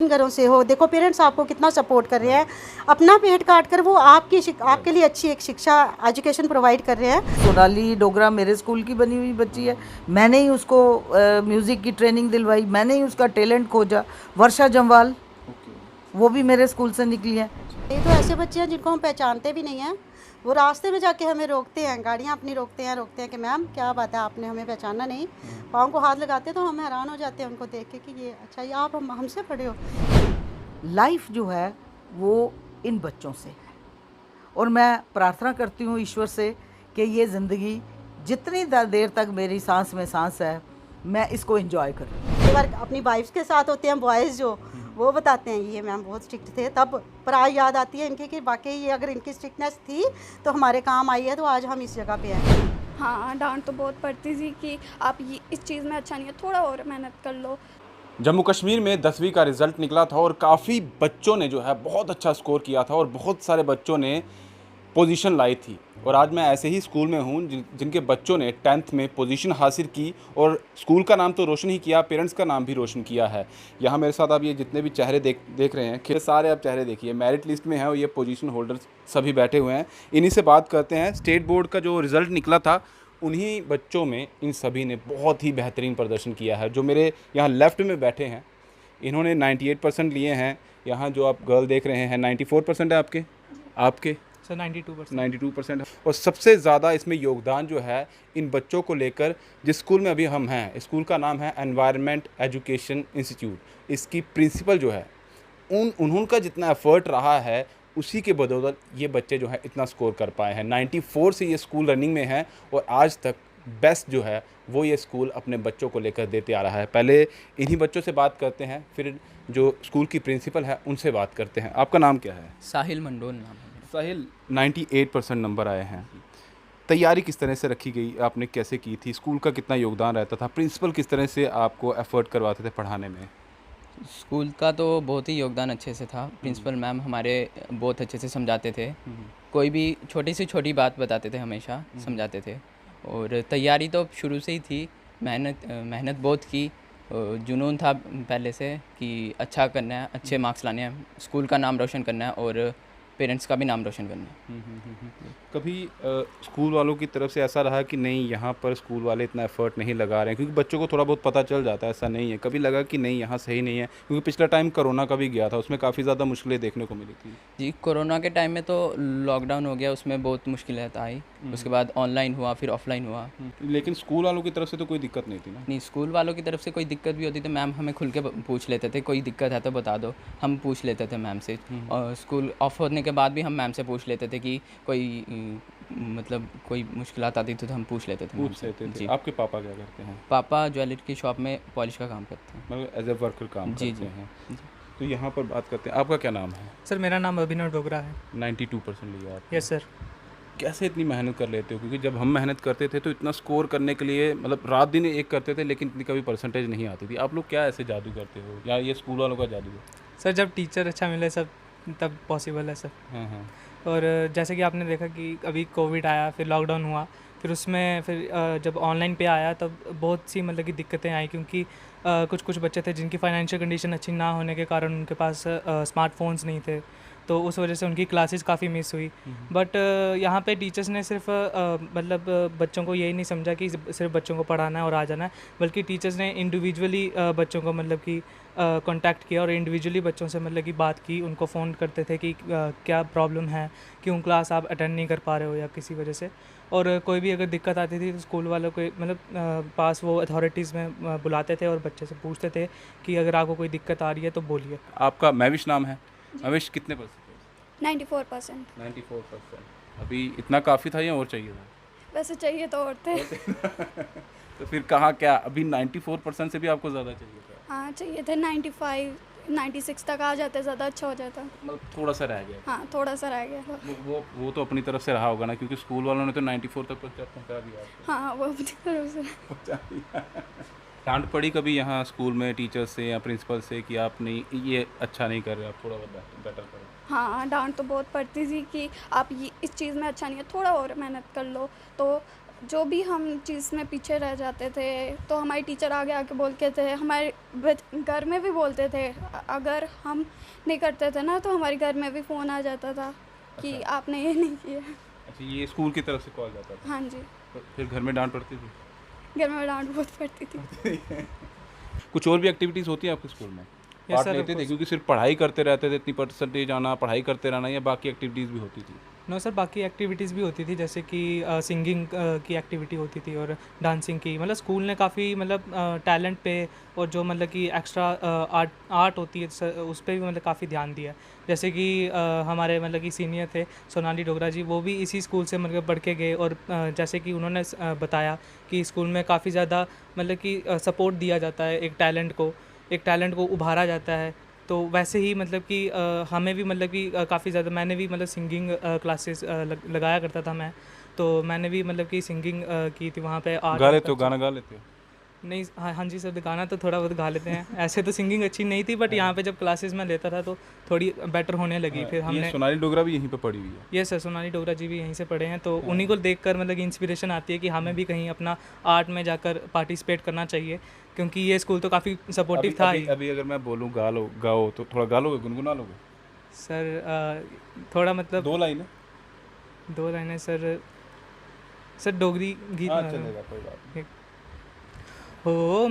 जिन घरों से हो, देखो पेरेंट्स आपको कितना सपोर्ट कर रहे हैं, अपना पेट काट कर वो आपके लिए अच्छी एक शिक्षा एजुकेशन प्रोवाइड कर रहे हैं। सोनाली डोगरा मेरे स्कूल की बनी हुई बच्ची है, मैंने ही उसको म्यूज़िक की ट्रेनिंग दिलवाई, मैंने ही उसका टैलेंट खोजा। वर्षा जम्वाल वो भी मेरे स्कूल से निकली है। ये तो ऐसे बच्चे हैं जिनको हम पहचानते भी नहीं हैं, वो रास्ते में जाके हमें रोकते हैं, गाड़ियाँ अपनी रोकते हैं कि मैम क्या बात है, आपने हमें पहचाना नहीं। पाँव को हाथ लगाते तो हम हैरान हो जाते हैं उनको देख के कि ये अच्छा ये आप हमसे पढ़े हो। लाइफ जो है वो इन बच्चों से है और मैं प्रार्थना करती हूँ ईश्वर से कि ये ज़िंदगी जितनी देर तक मेरी सांस में सांस है मैं इसको एंजॉय करूँ। कई बार अपनी वाइफ्स के साथ होते हैं बॉयज़ जो, वो बताते हैं ये मैम बहुत स्ट्रिक्ट थे, तब पर आज याद आती है इनकी कि वाकई ये अगर इनकी स्ट्रिक्टनेस थी तो हमारे काम आई है, तो आज हम इस जगह पे हैं। हाँ, डांट तो बहुत पड़ती थी कि आप ये इस चीज़ में अच्छा नहीं है, थोड़ा और मेहनत कर लो। जम्मू कश्मीर में 10वीं का रिज़ल्ट निकला था और काफ़ी बच्चों ने जो है बहुत अच्छा स्कोर किया था और बहुत सारे बच्चों ने पोजीशन लाई थी। और आज मैं ऐसे ही स्कूल में हूँ जिनके बच्चों ने 10th में पोजीशन हासिल की और स्कूल का नाम तो रोशन ही किया, पेरेंट्स का नाम भी रोशन किया है। यहाँ मेरे साथ आप ये जितने भी चेहरे देख रहे हैं, ये सारे आप चेहरे देखिए, मेरिट लिस्ट में हैं और ये पोजीशन होल्डर्स सभी बैठे हुए हैं। इन्हीं से बात करते हैं। स्टेट बोर्ड का जो रिज़ल्ट निकला था उन्हीं बच्चों में इन सभी ने बहुत ही बेहतरीन प्रदर्शन किया है। जो मेरे यहाँ लेफ़्ट में बैठे हैं इन्होंने 98% लिए हैं। यहाँ जो आप गर्ल देख रहे हैं 94% है आपके सर 92%। 92% और सबसे ज़्यादा इसमें योगदान जो है इन बच्चों को लेकर जिस स्कूल में अभी हम हैं, स्कूल का नाम है एनवायरनमेंट एजुकेशन इंस्टीट्यूट। इसकी प्रिंसिपल जो है उनका जितना एफ़र्ट रहा है उसी के बदौलत ये बच्चे जो है इतना स्कोर कर पाए हैं। 94 से ये स्कूल रनिंग में है और आज तक बेस्ट जो है वो ये स्कूल अपने बच्चों को लेकर देते आ रहा है। पहले इन्हीं बच्चों से बात करते हैं, फिर जो स्कूल की प्रिंसिपल है उनसे बात करते हैं। आपका नाम क्या है? साहिल मंडोल नाम है। साहिल, 98% नंबर आए हैं। तैयारी किस तरह से रखी गई, आपने कैसे की थी, स्कूल का कितना योगदान रहता था, प्रिंसिपल किस तरह से आपको एफर्ट करवाते थे पढ़ाने में? स्कूल का तो बहुत ही योगदान अच्छे से था। प्रिंसिपल मैम हमारे बहुत अच्छे से समझाते थे, कोई भी छोटी से छोटी बात बताते थे, हमेशा समझाते थे। और तैयारी तो शुरू से ही थी, मेहनत बहुत की, जुनून था पहले से कि अच्छा करना है, अच्छे मार्क्स लाने हैं, स्कूल का नाम रोशन करना है और पेरेंट्स का भी नाम रोशन करना है। कभी स्कूल वालों की तरफ से ऐसा रहा कि नहीं यहाँ पर स्कूल वाले इतना एफर्ट नहीं लगा रहे हैं, क्योंकि बच्चों को थोड़ा बहुत पता चल जाता है, ऐसा नहीं है, कभी लगा कि नहीं यहाँ सही नहीं है? क्योंकि पिछला टाइम कोरोना का भी गया था, उसमें काफ़ी ज़्यादा मुश्किलें देखने को मिली थी। जी, कोरोना के टाइम में तो लॉकडाउन हो गया, उसमें बहुत मुश्किलें आई। उसके बाद ऑनलाइन हुआ, फिर ऑफलाइन हुआ। लेकिन स्कूल वालों की तरफ से तो कोई दिक्कत नहीं थी ना? नहीं, स्कूल वालों की तरफ से कोई दिक्कत भी होती तो मैम हमें खुल के पूछ लेते थे, कोई दिक्कत है तो बता दो, हम पूछ लेते थे मैम से। और स्कूल ऑफ होने के बाद भी हम मैम से पूछ लेते थे कि मतलब कोई मुश्किलात आती थी तो हम पूछ लेते थे मैम से। जी। आपके पापा क्या करते हैं? पापा ज्वेलरी की शॉप में पॉलिश का काम करते हैं। मतलब एज ए वर्कर काम जी, करते जी। हैं। तो यहाँ पर बात करते हैं, आपका क्या नाम है? सर मेरा नाम अभिनव डोगरा है। 92% लिया आप? Yes sir. कैसे इतनी मेहनत कर लेते हो? क्योंकि जब हम मेहनत करते थे तो इतना स्कोर करने के लिए मतलब रात दिन एक करते थे, लेकिन इतनी कभी परसेंटेज नहीं आती थी। आप लोग क्या ऐसे जादू करते हो, या ये स्कूल वालों का जादू है? सर जब टीचर अच्छा मिले सब तब पॉसिबल है सर। हाँ। और जैसे कि आपने देखा कि अभी कोविड आया, फिर लॉकडाउन हुआ, फिर उसमें जब ऑनलाइन पे आया तब बहुत सी मतलब कि दिक्कतें आई, क्योंकि कुछ बच्चे थे जिनकी फाइनेंशियल कंडीशन अच्छी ना होने के कारण उनके पास स्मार्टफोन्स नहीं थे, तो उस वजह से उनकी क्लासेस काफ़ी मिस हुई। बट यहाँ पे टीचर्स ने सिर्फ मतलब बच्चों को यही नहीं समझा कि सिर्फ बच्चों को पढ़ाना है और आ जाना है, बल्कि टीचर्स ने इंडिविजुअली बच्चों को मतलब कि कांटेक्ट किया और इंडिविजुअली बच्चों से मतलब कि बात की, उनको फ़ोन करते थे कि क्या प्रॉब्लम है, क्यों क्लास आप अटेंड नहीं कर पा रहे हो या किसी वजह से। और कोई भी अगर दिक्कत आती थी तो स्कूल वालों को मतलब पास वो अथॉरिटीज़ में बुलाते थे और बच्चे से पूछते थे कि अगर आपको कोई दिक्कत आ रही है तो बोलिए। आपका मैविश नाम है? मैविश कितने परसेंट? 94%। 94%। अभी इतना काफ़ी था या और चाहिए था? वैसे चाहिए तो और थे। तो फिर कहाँ क्या अभी 94% से भी आपको ज़्यादा चाहिए था? हाँ चाहिए थे, 95 96 तक आ जाते, ज़्यादा अच्छा हो जाता। मतलब थोड़ा सा रह गया? हाँ थोड़ा सा रह गया था। वो तो अपनी तरफ से रहा होगा ना, क्योंकि स्कूल वालों ने तो 94 तक पहुँचा दिया आपको। हाँ वो अपनी तरफ से पहुँचा दिया। डांट पड़ी कभी यहाँ स्कूल में टीचर से या प्रिंसिपल से कि आप नहीं ये अच्छा नहीं कर रहे, आप थोड़ा बहुत बेटर करो? हाँ, डांट तो बहुत पड़ती थी कि आप ये इस चीज़ में अच्छा नहीं है, थोड़ा और मेहनत कर लो। तो जो भी हम चीज़ में पीछे रह जाते थे तो हमारे टीचर आगे आके बोलते थे, हमारे घर में भी बोलते थे। अगर हम नहीं करते थे ना तो हमारे घर में भी फ़ोन आ जाता था कि आपने ये नहीं किया। अच्छा, ये स्कूल की तरफ से कॉल जाता था? हाँ जी, तो फिर घर में डांट पड़ती थी? घर में डांट बहुत पड़ती थी। कुछ और भी एक्टिविटीज़ होती हैं आपके स्कूल में? पार्ट sir, लेते of थे? क्योंकि सिर्फ पढ़ाई करते रहते थे, इतनी परसेंटेज आना, पढ़ाई करते रहना, या बाकी एक्टिविटीज़ भी होती थी? नो सर, बाकी एक्टिविटीज़ भी होती थी, जैसे कि सिंगिंग की एक्टिविटी होती थी और डांसिंग की। मतलब स्कूल ने काफ़ी मतलब टैलेंट पे और जो मतलब कि एक्स्ट्रा आर्ट होती है उस पर भी मतलब काफ़ी ध्यान दिया है। जैसे कि हमारे मतलब कि सीनियर थे सोनाली डोगरा जी, वो भी इसी स्कूल से मतलब पढ़ के गए और जैसे कि उन्होंने बताया कि स्कूल में काफ़ी ज़्यादा मतलब कि सपोर्ट दिया जाता है एक टैलेंट को उभारा जाता है। तो वैसे ही मतलब कि हमें भी मतलब कि काफ़ी ज़्यादा मैंने भी मतलब सिंगिंग क्लासेस लगाया करता था मैं। तो मैंने भी मतलब कि सिंगिंग की थी वहाँ पे। आर्ट गा लेते हो? गाना गा लेते हो? नहीं, हाँ हाँ जी सर, गाना तो थोड़ा बहुत गा लेते हैं। ऐसे तो सिंगिंग अच्छी नहीं थी, बट यहाँ पे जब क्लासेस में लेता था तो थोड़ी बेटर होने लगी। फिर ये हमने सोनाली डोगरा भी यहीं पे पढ़ी हुई है? ये सर सोनाली डोगरा जी भी यहीं से पढ़े हैं, तो उन्हीं को देखकर मतलब इंस्पिरेशन आती है कि हमें भी कहीं अपना आर्ट में जाकर पार्टिसिपेट करना चाहिए, क्योंकि ये स्कूल तो काफ़ी सपोर्टिव था ही। अभी अगर मैं बोलूँ गाओ तो थोड़ा गा लोगे, गुनगुना लोगे? सर थोड़ा मतलब 2 लाइनें? 2 लाइनें सर डोगरी गीत हाँ, बना रहा हूँ। चलेगा, कोई बात नहीं। ओ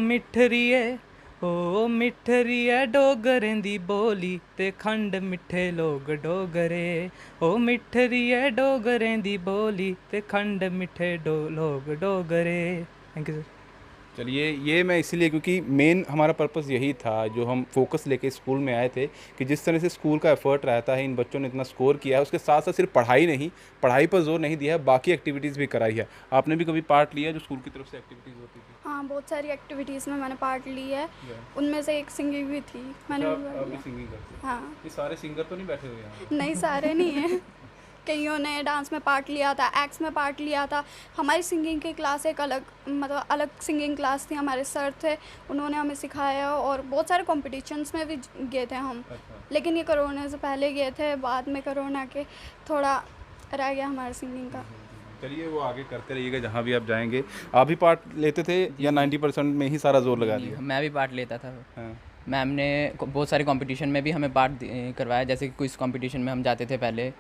मिठरिए डोगरें दी बोली ते खंड मिठे लोग डोगरे। ओ मिठरिए डोगरें दी बोली ते खंड मिठे लोग डोगरे। Thank you sir. चलिए, ये मैं इसीलिए क्योंकि मेन हमारा पर्पस यही था, जो हम फोकस लेके स्कूल में आए थे, कि जिस तरह से स्कूल का एफर्ट रहता है, इन बच्चों ने इतना स्कोर किया है, उसके साथ साथ सिर्फ पढ़ाई पर जोर नहीं दिया है, बाकी एक्टिविटीज़ भी कराई है। आपने भी कभी पार्ट लिया जो स्कूल की तरफ से एक्टिविटीज़ होती थी? हाँ, बहुत सारी एक्टिविटीज़ में मैंने पार्ट ली है। उनमें से एक सिंगिंग भी थी, मैंने भी भाग आप भी लिया। सिंगिंग करते हो? हाँ, ये सारे सिंगर तो नहीं बैठे हुए यहाँ? नहीं सारे नहीं हैं। कईयों ने डांस में पार्ट लिया था, एक्ट्स में पार्ट लिया था। हमारी सिंगिंग की क्लास एक अलग मतलब अलग सिंगिंग क्लास थी। हमारे सर थे, उन्होंने हमें सिखाया और बहुत सारे कॉम्पिटिशन्स में भी गए थे हम। लेकिन ये कोरोना से पहले गए थे, बाद में कोरोना के थोड़ा रह गया हमारा सिंगिंग का। चलिए, वो आगे करते रहिएगा जहाँ भी आप जाएंगे। आप भी पार्ट लेते थे या 90% में ही सारा जोर लगा दिया? मैं भी पार्ट लेता था। हाँ। मैम ने बहुत सारे कंपटीशन में भी हमें पार्ट करवाया। जैसे कि क्विज़ कंपटीशन में हम जाते थे पहले,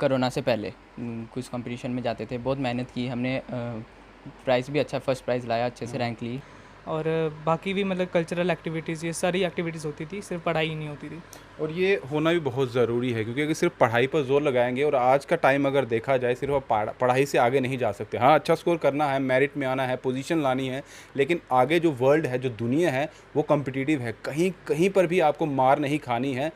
कोरोना से पहले क्विज़ कंपटीशन में जाते थे। बहुत मेहनत की हमने, प्राइज़ भी अच्छा, फर्स्ट प्राइज़ लाया, अच्छे से रैंक ली। और बाकी भी मतलब कल्चरल एक्टिविटीज़, ये सारी एक्टिविटीज़ होती थी, सिर्फ पढ़ाई ही नहीं होती थी। और ये होना भी बहुत ज़रूरी है, क्योंकि अगर सिर्फ पढ़ाई पर जोर लगाएंगे, और आज का टाइम अगर देखा जाए, सिर्फ आप पढ़ाई से आगे नहीं जा सकते। हाँ, अच्छा स्कोर करना है, मेरिट में आना है, पोजीशन लानी है, लेकिन आगे जो वर्ल्ड है, जो दुनिया है, वो कम्पिटिटिव है। कहीं कहीं पर भी आपको मार नहीं खानी है,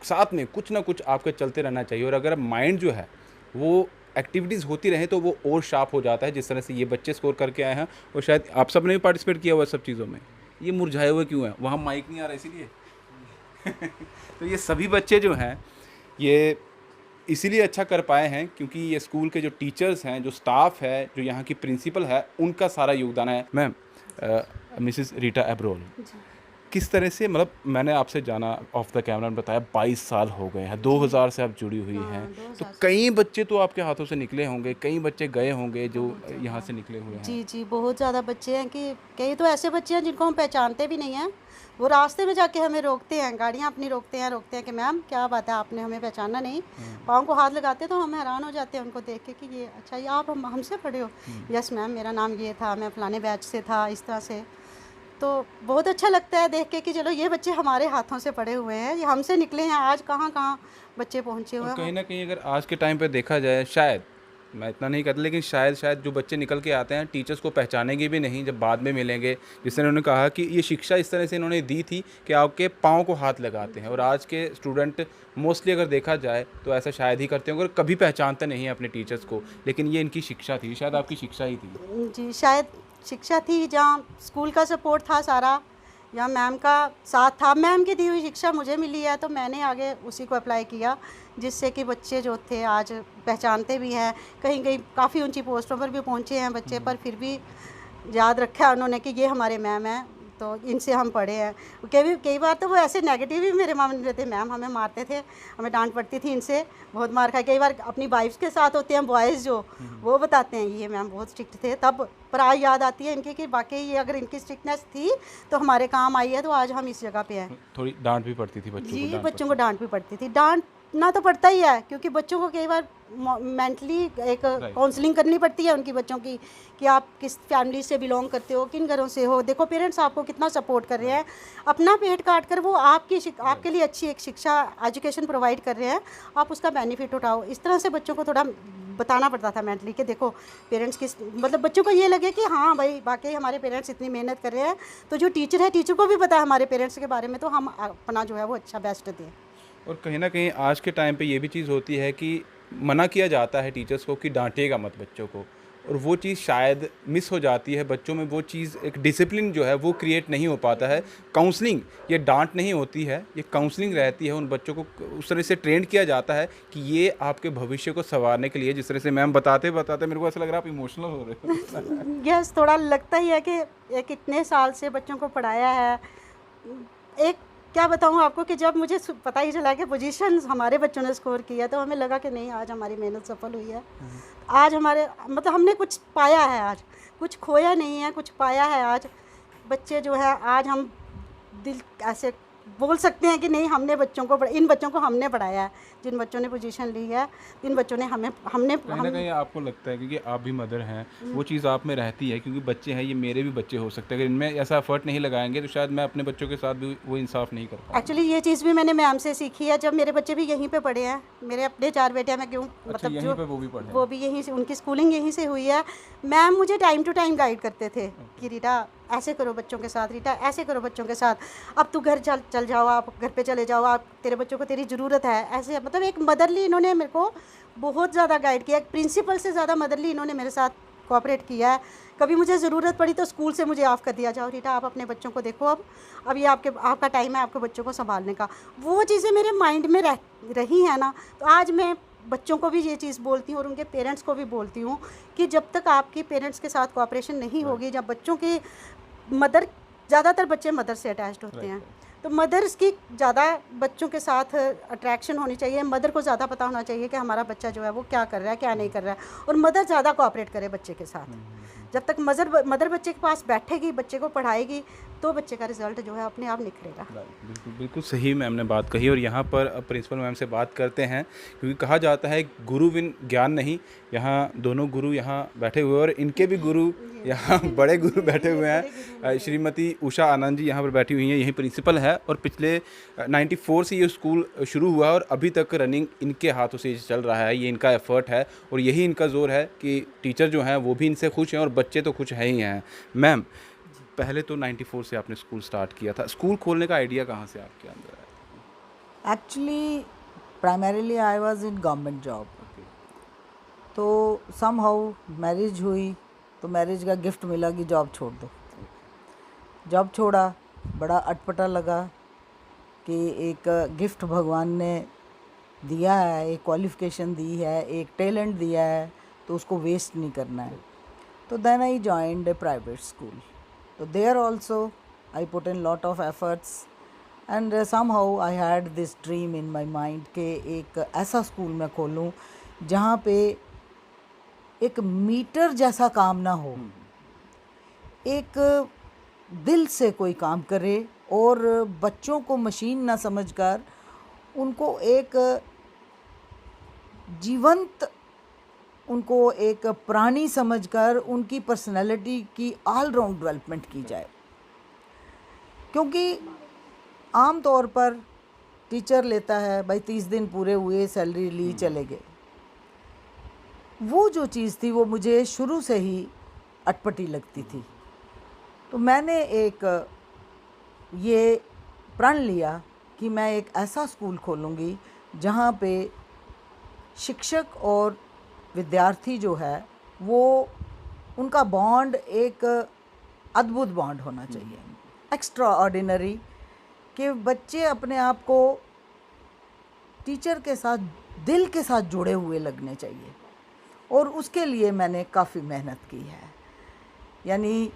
साथ में कुछ ना कुछ आपके चलते रहना चाहिए। और अगर माइंड जो है वो एक्टिविटीज़ होती रहे तो वो और शार्प हो जाता है, जिस तरह से ये बच्चे स्कोर करके आए हैं। और शायद आप सब ने भी पार्टिसिपेट किया हुआ सब चीज़ों में। ये मुरझाए हुए क्यों हैं? वहाँ माइक नहीं आ रहा इसीलिए? तो ये सभी बच्चे जो हैं, ये इसीलिए अच्छा कर पाए हैं क्योंकि ये स्कूल के जो टीचर्स हैं, जो स्टाफ है, जो यहाँ की प्रिंसिपल है, उनका सारा योगदान है। मैम, मिसेस रीटा एब्रोल, किस तरह से, मतलब मैंने आपसे जाना ऑफ द कैमरा में, बताया 22 साल हो गए हैं, 2000 से आप जुड़ी हुई हैं, तो कई बच्चे तो आपके हाथों से निकले होंगे, कई बच्चे गए होंगे जो यहाँ से निकले हुए हैं। जी जी, बहुत ज़्यादा बच्चे हैं कि कई तो ऐसे बच्चे हैं जिनको हम पहचानते भी नहीं हैं। वो रास्ते में जाके हमें रोकते हैं, गाड़ियाँ अपनी रोकते हैं कि मैम क्या बात है, आपने हमें पहचाना नहीं। पाँव को हाथ लगाते तो हम हैरान हो जाते हैं उनको देख के कि ये अच्छा, ये आप हमसे पढ़े हो? यस मैम, मेरा नाम ये था, मैं फलाने बैच से था, इस तरह से। तो बहुत अच्छा लगता है देख के कि चलो ये बच्चे हमारे हाथों से पढ़े हुए हैं, ये हमसे निकले हैं, आज कहाँ कहाँ बच्चे पहुँचे हुए और हैं। कहीं ना कहीं अगर आज के टाइम पे देखा जाए, शायद मैं इतना नहीं कहता, लेकिन शायद जो बच्चे निकल के आते हैं, टीचर्स को पहचानेंगे भी नहीं जब बाद में मिलेंगे। जिस तरह उन्होंने कहा कि ये शिक्षा इस तरह से इन्होंने दी थी कि आपके पाँव को हाथ लगाते हैं, और आज के स्टूडेंट मोस्टली अगर देखा जाए तो ऐसा शायद ही करते होंगे, कभी पहचानते नहीं हैं अपने टीचर्स को, लेकिन ये इनकी शिक्षा थी, शायद आपकी शिक्षा ही थी। जी, शायद शिक्षा थी, जहाँ स्कूल का सपोर्ट था सारा, या मैम का साथ था। मैम की दी हुई शिक्षा मुझे मिली है तो मैंने आगे उसी को अप्लाई किया, जिससे कि बच्चे जो थे आज पहचानते भी हैं, कहीं कहीं काफ़ी ऊंची पोस्टों पर भी पहुंचे हैं बच्चे, पर फिर भी याद रखा उन्होंने कि ये हमारे मैम हैं, तो इनसे हम पढ़े हैं। कई बार तो वो ऐसे नेगेटिव भी मेरे मामले रहते, मैम हमें मारते थे, हमें डांट पड़ती थी इनसे, बहुत मार खाई। कई बार अपनी वाइफ्स के साथ होते हैं बॉयज़ जो, वो बताते हैं ये मैम बहुत स्ट्रिक्ट थे तब, पर आज याद आती है इनकी कि वाकई ये अगर इनकी स्ट्रिक्टनेस थी तो हमारे काम आई है, तो आज हम इस जगह पे हैं। थोड़ी डांट भी पड़ती थी बच्चों को? जी, डांट बच्चों को डांट भी पड़ती थी। डांटना तो पड़ता ही है, क्योंकि बच्चों को कई बार मेंटली एक काउंसलिंग करनी पड़ती है उनकी बच्चों की, कि आप किस फैमिली से बिलोंग करते हो, किन घरों से हो। देखो पेरेंट्स आपको कितना सपोर्ट कर रहे हैं, अपना पेट काट कर वो आपके लिए अच्छी एक शिक्षा एजुकेशन प्रोवाइड कर रहे हैं, आप उसका बेनिफिट उठाओ। इस तरह से बच्चों को थोड़ा बताना पड़ता था मेंटली कि देखो पेरेंट्स किस, मतलब बच्चों को ये लगे कि हाँ भाई वाकई हमारे पेरेंट्स इतनी मेहनत कर रहे हैं, तो जो टीचर है टीचर को भी पता है हमारे पेरेंट्स के बारे में, तो हम अपना जो है वो अच्छा बेस्ट दें। और कहीं ना कहीं आज के टाइम पे ये भी चीज़ होती है कि मना किया जाता है टीचर्स को कि डांटेगा मत बच्चों को, और वो चीज़ शायद मिस हो जाती है बच्चों में। वो चीज़ एक डिसिप्लिन जो है वो क्रिएट नहीं हो पाता है। काउंसलिंग, ये डांट नहीं होती है, ये काउंसलिंग रहती है। उन बच्चों को उस तरह से ट्रेन किया जाता है कि ये आपके भविष्य को संवारने के लिए, जिस तरह से मैम बताते मेरे को ऐसा लग रहा है आप इमोशनल हो रहे हो। यस, थोड़ा लगता ही है कि एक इतने साल से बच्चों को पढ़ाया है। एक क्या बताऊँ आपको कि जब मुझे पता ही चला कि पोजीशन हमारे बच्चों ने स्कोर किया, तो हमें लगा कि नहीं आज हमारी मेहनत सफल हुई है। आज हमारे मतलब हमने कुछ पाया है, आज कुछ खोया नहीं है, कुछ पाया है। आज बच्चे जो है, आज हम दिल ऐसे बोल सकते हैं कि नहीं हमने इन बच्चों को हमने पढ़ाया है, जिन बच्चों ने पोजीशन ली है, जिन बच्चों ने हमने कहीं ना कहीं आपको लगता है क्योंकि आप भी मदर हैं, वो चीज़ आप में रहती है क्योंकि बच्चे हैं, ये मेरे भी बच्चे हो सकते हैं, अगर इनमें ऐसा एफर्ट नहीं लगाएंगे तो शायद मैं अपने बच्चों के साथ भी वो इंसाफ नहीं कर पाऊंगा। एक्चुअली ये चीज़ भी मैंने मैम से सीखी है, जब मेरे बच्चे भी यहीं पे पढ़े हैं, मेरे अपने 4 बेटे हैं, मैं क्यों मतलब यहीं पे वो भी पढ़े हैं? वो भी यहीं से, उनकी स्कूलिंग यहीं से हुई है। मैम मुझे टाइम टू टाइम गाइड करते थे कि रीटा ऐसे करो बच्चों के साथ, रीटा ऐसे करो बच्चों के साथ, अब तू घर चल जाओ, आप घर पे चले जाओ, आप तेरे बच्चों को तेरी ज़रूरत है। ऐसे मतलब एक मदरली इन्होंने मेरे को बहुत ज़्यादा गाइड किया, एक प्रिंसिपल से ज़्यादा मदरली इन्होंने मेरे साथ कोऑपरेट किया है। कभी मुझे ज़रूरत पड़ी तो स्कूल से मुझे ऑफ कर दिया, जाओ रीटा आप अपने बच्चों को देखो, अब ये आपका टाइम है आपके बच्चों को संभालने का। वो चीज़ें मेरे माइंड में रही हैं ना, तो आज मैं बच्चों को भी ये चीज़ बोलती हूँ और उनके पेरेंट्स को भी बोलती हूँ कि जब तक आपके पेरेंट्स के साथ कोऑपरेशन नहीं होगी, जब बच्चों की मदर, ज़्यादातर बच्चे मदर से अटैच्ड होते हैं, तो मदर्स की ज़्यादा बच्चों के साथ अट्रैक्शन होनी चाहिए। मदर को ज़्यादा पता होना चाहिए कि हमारा बच्चा जो है वो क्या कर रहा है, क्या नहीं कर रहा है, और मदर ज़्यादा कोऑपरेट करे बच्चे के साथ। जब तक मदर बच्चे के पास बैठेगी, बच्चे को पढ़ाएगी, तो बच्चे का रिजल्ट जो है अपने आप निखरेगा। बिल्कुल बिल्कुल सही मैम ने बात कही। और यहाँ पर प्रिंसिपल मैम से बात करते हैं, क्योंकि कहा जाता है गुरु बिन ज्ञान नहीं। यहाँ दोनों गुरु यहाँ बैठे हुए, और इनके भी गुरु यहाँ बड़े गुरु बैठे हुए हैं। श्रीमती उषा आनंद जी यहाँ पर बैठी हुई हैं, यही प्रिंसिपल है, और पिछले 94 से ये स्कूल शुरू हुआ और अभी तक रनिंग इनके हाथों से चल रहा है। ये इनका एफर्ट है और यही इनका जोर है कि टीचर जो हैं वो भी इनसे खुश हैं और बच्चे तो खुश हैं ही हैं। मैम, पहले तो 94 से आपने स्कूल स्टार्ट किया था, स्कूल खोलने का आइडिया कहाँ से आपके अंदर आया? Actually primarily I was in government job, तो समहाउ मैरिज हुई, तो मैरिज का गिफ्ट मिला कि जॉब छोड़ दो। जॉब छोड़ा, बड़ा अटपटा लगा कि एक गिफ्ट भगवान ने दिया है, एक क्वालिफ़िकेशन दी है, एक टैलेंट दिया है, तो उसको वेस्ट नहीं करना है। तो then I joined a private school, तो there also I put in lot of efforts and somehow I had this dream in my mind कि एक ऐसा स्कूल मैं खोलूँ जहाँ पे एक मीटर जैसा काम ना हो, एक दिल से कोई काम करे और बच्चों को मशीन ना समझकर उनको एक जीवंत, उनको एक प्राणी समझकर उनकी पर्सनैलिटी की ऑल राउंड डेवलपमेंट की जाए। क्योंकि आम तौर पर टीचर लेता है भाई 30 दिन पूरे हुए, सैलरी ली, चले गए। वो जो चीज़ थी वो मुझे शुरू से ही अटपटी लगती थी। तो मैंने एक ये प्रण लिया कि मैं एक ऐसा स्कूल खोलूँगी जहाँ पे शिक्षक और विद्यार्थी जो है वो उनका बॉन्ड एक अद्भुत बॉन्ड होना चाहिए, एक्स्ट्रा ऑर्डिनरी, कि बच्चे अपने आप को टीचर के साथ दिल के साथ जुड़े हुए लगने चाहिए। और उसके लिए मैंने काफ़ी मेहनत की है। यानी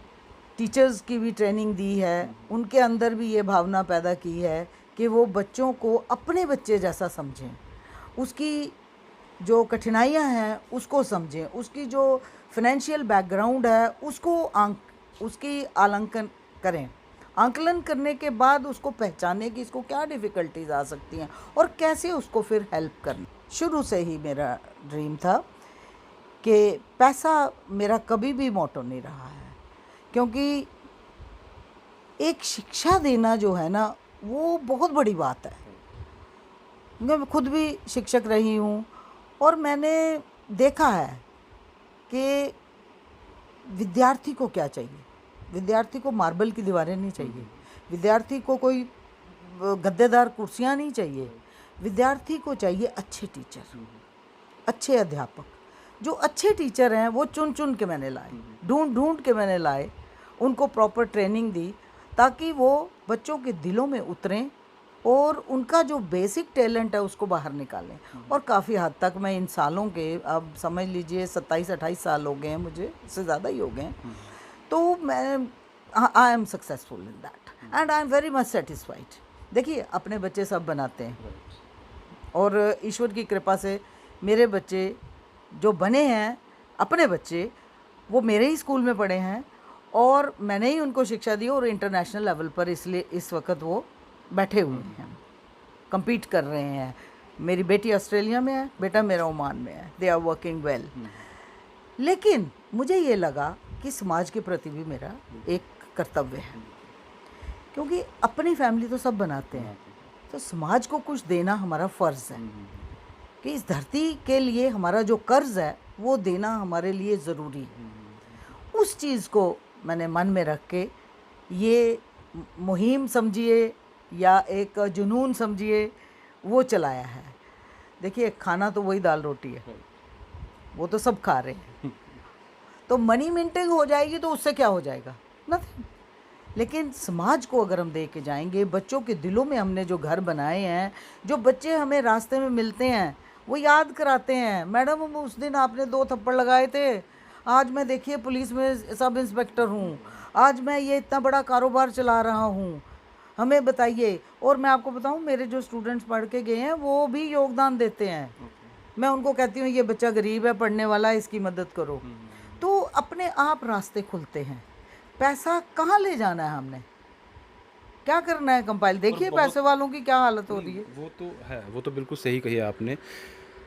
टीचर्स की भी ट्रेनिंग दी है, उनके अंदर भी ये भावना पैदा की है कि वो बच्चों को अपने बच्चे जैसा समझें, उसकी जो कठिनाइयाँ हैं उसको समझें, उसकी जो फाइनेंशियल बैकग्राउंड है उसकी आंकलन करें। आंकलन करने के बाद उसको पहचानें कि इसको क्या डिफ़िकल्टीज आ सकती हैं और कैसे उसको फिर हेल्प करना। शुरू से ही मेरा ड्रीम था कि पैसा मेरा कभी भी मोटो नहीं रहा है, क्योंकि एक शिक्षा देना जो है ना वो बहुत बड़ी बात है। मैं खुद भी शिक्षक रही हूँ और मैंने देखा है कि विद्यार्थी को क्या चाहिए। विद्यार्थी को मार्बल की दीवारें नहीं चाहिए, विद्यार्थी को कोई गद्देदार कुर्सियाँ नहीं चाहिए, विद्यार्थी को चाहिए अच्छे टीचर, अच्छे अध्यापक। जो अच्छे टीचर हैं वो चुन चुन के मैंने लाए, ढूंढ ढूंढ के मैंने लाए, उनको प्रॉपर ट्रेनिंग दी ताकि वो बच्चों के दिलों में उतरें और उनका जो बेसिक टैलेंट है उसको बाहर निकालें। और काफ़ी हद तक मैं इन सालों के, अब समझ लीजिए 27-28 साल हो गए हैं मुझे, इससे ज़्यादा ही हो गए हैं, तो मैं I am successful in that and I am very much satisfied. देखिए अपने बच्चे सब बनाते हैं और ईश्वर की कृपा से मेरे बच्चे जो बने हैं, अपने बच्चे, वो मेरे ही स्कूल में पढ़े हैं और मैंने ही उनको शिक्षा दी और इंटरनेशनल लेवल पर इसलिए इस वक्त वो बैठे हुए हैं, compete कर रहे हैं। मेरी बेटी ऑस्ट्रेलिया में है, बेटा मेरा ओमान में है, दे आर वर्किंग वेल। लेकिन मुझे ये लगा कि समाज के प्रति भी मेरा एक कर्तव्य है, क्योंकि अपनी फैमिली तो सब बनाते हैं, तो समाज को कुछ देना हमारा फ़र्ज़ है कि इस धरती के लिए हमारा जो कर्ज़ है वो देना हमारे लिए ज़रूरी है। उस चीज़ को मैंने मन में रख के ये मुहिम समझिए या एक जुनून समझिए वो चलाया है। देखिए खाना तो वही दाल रोटी है, वो तो सब खा रहे हैं, तो मनी मिंटिंग हो जाएगी तो उससे क्या हो जाएगा, नथिंग। लेकिन समाज को अगर हम दे के जाएंगे, बच्चों के दिलों में हमने जो घर बनाए हैं, जो बच्चे हमें रास्ते में मिलते हैं वो याद कराते हैं, मैडम उस दिन आपने 2 थप्पड़ लगाए थे, आज मैं देखिए पुलिस में सब इंस्पेक्टर हूँ, आज मैं ये इतना बड़ा कारोबार चला रहा हूँ, हमें बताइए। और मैं आपको बताऊँ, मेरे जो स्टूडेंट्स पढ़ के गए हैं वो भी योगदान देते हैं। मैं उनको कहती हूँ ये बच्चा गरीब है, पढ़ने वाला है, इसकी मदद करो, तो अपने आप रास्ते खुलते हैं। पैसा कहाँ ले जाना है, हमने क्या करना है कंपाइल। देखिए पैसे वालों की क्या हालत हो रही है। वो तो है, वो तो बिल्कुल सही कही आपने।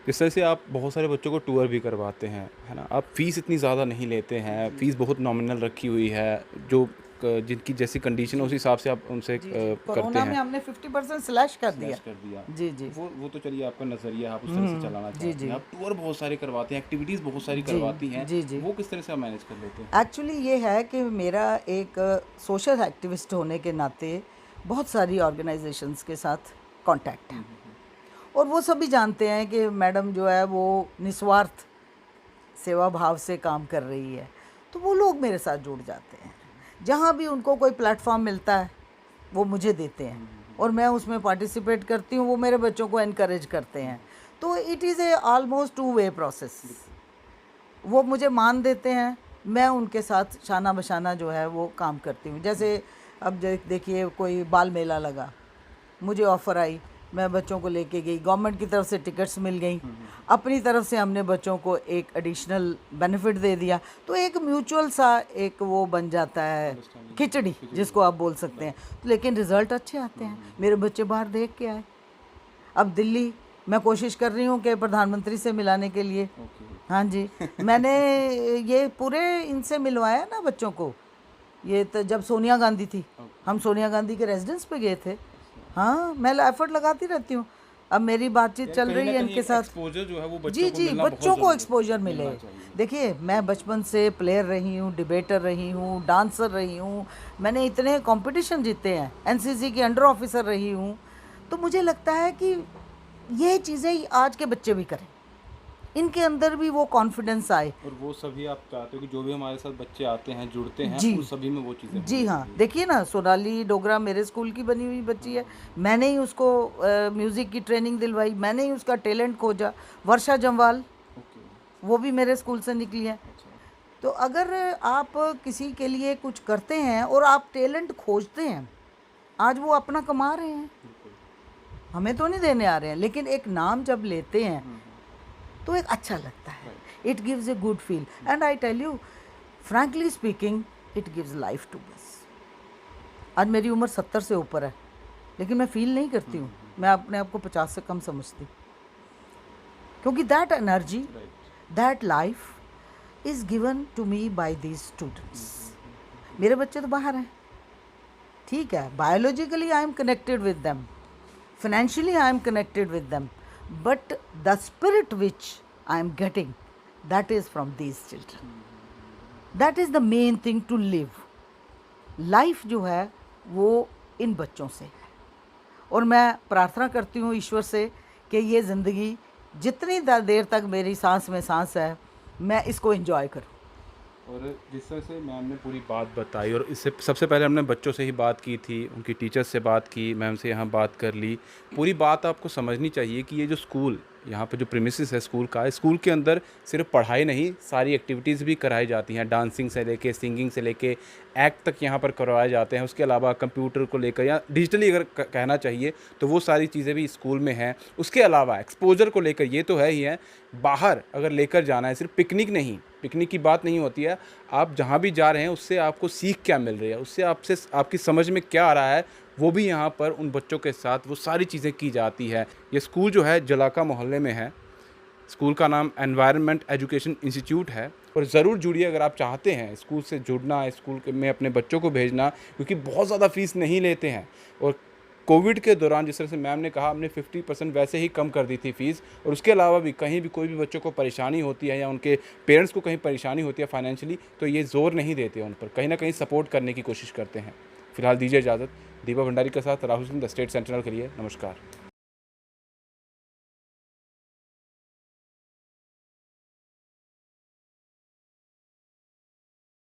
जिस तरह से आप बहुत सारे बच्चों को टूर भी करवाते हैं, है ना, आप फ़ीस इतनी ज़्यादा नहीं लेते हैं, फ़ीस बहुत नॉमिनल रखी हुई है, जो जिनकी जैसी कंडीशन है उस हिसाब से आप उनसे करते कोरोना में हैं। हमने 50% स्लैश कर दिया। जी जी वो तो चलिए आपका नज़रिया, आप उस तरह से चलाना चाहते हैं। आप टूर बहुत सारे करवाते हैं, एक्टिविटीज़ बहुत सारी करवाती हैं, जी। वो किस तरह से आप मैनेज कर लेते हैं? एक्चुअली ये है कि मेरा एक सोशल एक्टिविस्ट होने के नाते बहुत सारी ऑर्गेनाइजेशंस के साथ कांटेक्ट है और वो सभी जानते हैं कि मैडम जो है वो निस्वार्थ सेवा भाव से काम कर रही है, तो वो लोग मेरे साथ जुड़ जाते हैं। जहाँ भी उनको कोई प्लेटफॉर्म मिलता है वो मुझे देते हैं और मैं उसमें पार्टिसिपेट करती हूँ, वो मेरे बच्चों को एनकरेज करते हैं। तो it is a almost 2 way process. वो मुझे मान देते हैं, मैं उनके साथ शाना बशाना जो है वो काम करती हूँ। जैसे अब देखिए कोई बाल मेला लगा, मुझे ऑफ़र आई, मैं बच्चों को लेके गई, गवर्नमेंट की तरफ से टिकट्स मिल गई, अपनी तरफ से हमने बच्चों को एक एडिशनल बेनिफिट दे दिया, तो एक म्यूचुअल सा एक वो बन जाता है, खिचड़ी जिसको आप बोल सकते हैं। लेकिन रिज़ल्ट अच्छे आते हैं, मेरे बच्चे बाहर देख के आए। अब दिल्ली मैं कोशिश कर रही हूँ कि प्रधानमंत्री से मिलाने के लिए, हाँ जी, मैंने ये पूरे इनसे मिलवाया ना बच्चों को। ये तो जब सोनिया गांधी थी, हम सोनिया गांधी के रेजिडेंस पे गए थे। हाँ, मैं एफर्ट लगाती रहती हूँ। अब मेरी बातचीत चल रही है इनके साथ। एक्सपोजर जो है वो जी जी, बच्चों को एक्सपोजर मिले। देखिए मैं बचपन से प्लेयर रही हूँ, डिबेटर रही हूँ, डांसर रही हूँ, मैंने इतने कंपटीशन जीते हैं, एनसीसी की अंडर ऑफिसर रही हूँ, तो मुझे लगता है कि ये चीज़ें आज के बच्चे भी करें, इनके अंदर भी वो कॉन्फिडेंस आए। और वो सभी आप चाहते हो कि जो भी हमारे साथ बच्चे आते हैं, जुड़ते हैं, जी। उन सभी में वो चीज़ें जी हाँ, देखिए ना सोनाली डोगरा मेरे स्कूल की बनी हुई बच्ची है, मैंने ही उसको म्यूज़िक की ट्रेनिंग दिलवाई, मैंने ही उसका टैलेंट खोजा। वर्षा जम्वाल, वो भी मेरे स्कूल से निकली है। तो अगर आप किसी के लिए कुछ करते हैं और आप टैलेंट खोजते हैं, आज वो अपना कमा रहे हैं, हमें तो नहीं देने आ रहे हैं, लेकिन एक नाम जब लेते हैं तो एक अच्छा लगता है, it gives a good feel. And I tell you frankly speaking, it gives life to us. आज मेरी उम्र 70 से ऊपर है, लेकिन मैं फील नहीं करती हूँ, मैं अपने आप को 50 से कम समझती, क्योंकि that energy, that life is given to me by these students. मेरे बच्चे तो बाहर हैं, ठीक है, biologically I am connected with them, financially I am connected with them, but the spirit which I am getting, that is from these children. That is the main thing to live. Life जो है वो इन बच्चों से है, और मैं प्रार्थना करती हूँ ईश्वर से कि ये ज़िंदगी जितनी देर तक मेरी सांस में सांस है, मैं इसको एंजॉय करूँ। और जिस तरह से मैम ने पूरी बात बताई, और इससे सबसे पहले हमने बच्चों से ही बात की थी, उनकी टीचर्स से बात की, मैम से यहाँ बात कर ली। पूरी बात आपको समझनी चाहिए कि ये जो स्कूल, यहाँ पे जो प्रीमिसेस है स्कूल का, स्कूल के अंदर सिर्फ पढ़ाई नहीं, सारी एक्टिविटीज़ भी कराई जाती हैं, डांसिंग से लेके, सिंगिंग से लेके, एक्ट तक यहाँ पर करवाए जाते हैं। उसके अलावा कंप्यूटर को लेकर या डिजिटली अगर कहना चाहिए तो वो सारी चीज़ें भी स्कूल में हैं। उसके अलावा एक्सपोजर को लेकर ये तो है ही है, बाहर अगर लेकर जाना है, सिर्फ पिकनिक नहीं, पिकनिक की बात नहीं होती है, आप जहाँ भी जा रहे हैं उससे आपको सीख क्या मिल रही है, उससे आपसे आपकी समझ में क्या आ रहा है, वो भी यहाँ पर उन बच्चों के साथ वो सारी चीज़ें की जाती है। ये स्कूल जो है जलाका मोहल्ले में है, स्कूल का नाम एनवायरनमेंट एजुकेशन इंस्टीट्यूट है, और ज़रूर जुड़िए अगर आप चाहते हैं स्कूल से जुड़ना, स्कूल में अपने बच्चों को भेजना, क्योंकि बहुत ज़्यादा फ़ीस नहीं लेते हैं। और कोविड के दौरान जिस तरह से मैम ने कहा, हमने 50% वैसे ही कम कर दी थी फ़ीस, और उसके अलावा भी कहीं भी कोई भी बच्चों को परेशानी होती है या उनके पेरेंट्स को कहीं परेशानी होती है फाइनेंशियली, तो ये ज़ोर नहीं देते उन पर, कहीं ना कहीं सपोर्ट करने की कोशिश करते हैं। फिलहाल दीजिए इजाज़त। दीपा भंडारी के साथ Rahul Singh, the state sentinel के लिए नमस्कार।